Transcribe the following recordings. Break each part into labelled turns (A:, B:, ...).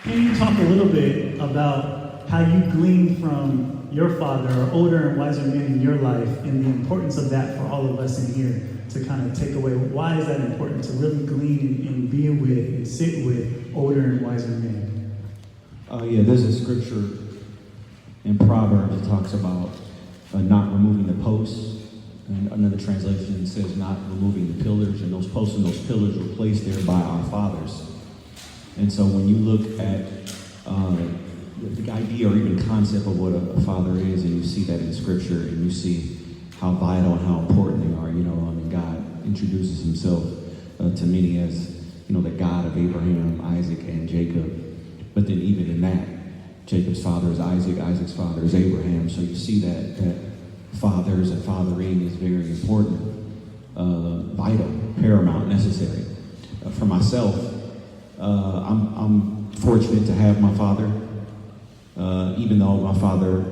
A: Can you talk a little bit about how you gleaned from your father or older and wiser men in your life and the importance of that for all of us in here to kind of take away? Why is that important to really glean and be with and sit with older and wiser men?
B: There's a scripture in Proverbs that talks about not removing the posts. And another translation says not removing the pillars, and those posts and those pillars were placed there by our fathers. And so when you look at the idea or even concept of what a father is, and you see that in scripture, and you see how vital and how important they are, and God introduces himself to many as, the God of Abraham, Isaac, and Jacob. But then even in that, Jacob's father is Isaac, Isaac's father is Abraham. So you see that fathers and fathering is very important, vital, paramount, necessary. For myself, I'm fortunate to have my father, even though my father's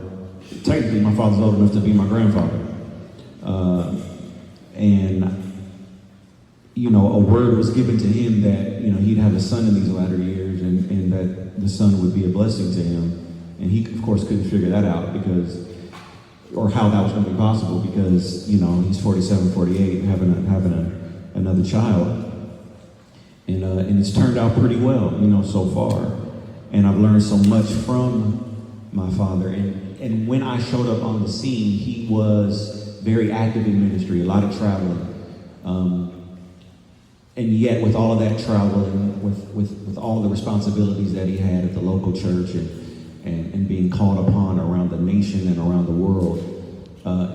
B: old enough to be my grandfather. A word was given to him that, he'd have a son in these latter years, and that the son would be a blessing to him. And he, of course, couldn't figure that out or how that was going to be possible because, he's 47, 48, having another child. And it's turned out pretty well, so far. And I've learned so much from my father. And when I showed up on the scene, he was very active in ministry, a lot of traveling. And yet, with all of that travel and with all the responsibilities that he had at the local church and being called upon around the nation and around the world,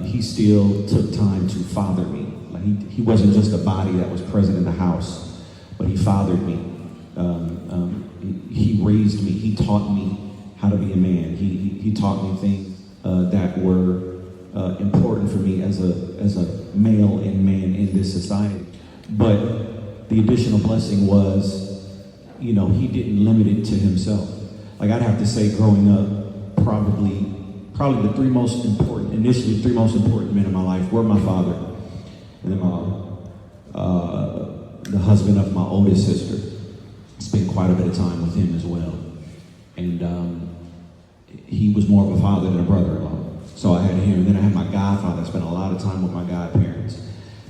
B: he still took time to father me. Like he wasn't just a body that was present in the house, but he fathered me. He raised me. He taught me how to be a man. He taught me things that were important for me as a male and man in this society. But the additional blessing was, he didn't limit it to himself. Like I'd have to say, growing up, probably the three most important men in my life were my father, and then the husband of my oldest sister. Spent quite a bit of time with him as well, and he was more of a father than a brother-in-law. So I had him, and then I had my godfather. I spent a lot of time with my godparents.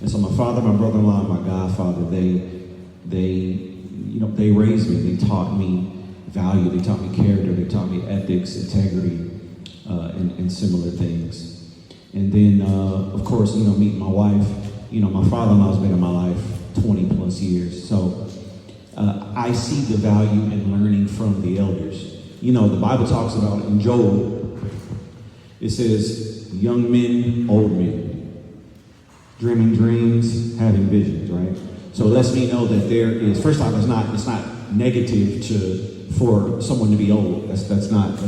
B: And so my father, my brother-in-law, and my godfather, they raised me. They taught me value. They taught me character. They taught me ethics, integrity, and similar things. And then, of course, meeting my wife. My father-in-law's been in my life 20 plus years. So I see the value in learning from the elders. The Bible talks about in Job, it says, young men, old men. Dreaming dreams, having visions, right? So it lets me know that there is, first off, it's not negative for someone to be old. That's not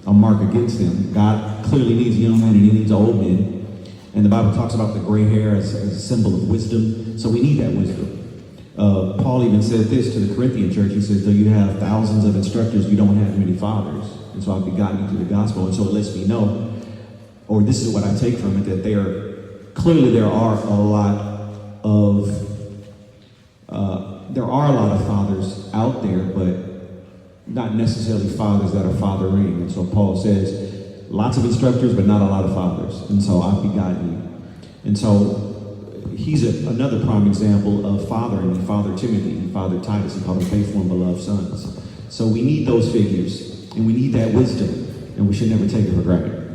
B: a mark against them. God clearly needs young men and he needs old men. And the Bible talks about the gray hair as a symbol of wisdom. So we need that wisdom. Paul even said this to the Corinthian church. He says, though you have thousands of instructors, you don't have many fathers. And so I've begotten you through the gospel. And so it lets me know, or this is what I take from it, that there are a lot of fathers out there, but not necessarily fathers that are fathering. And so Paul says, lots of instructors, but not a lot of fathers. And so I've begotten you. And so he's another prime example of fathering. He fathered Timothy, he fathered Titus, he called them faithful and beloved sons. So we need those figures, and we need that wisdom, and we should never take it for granted.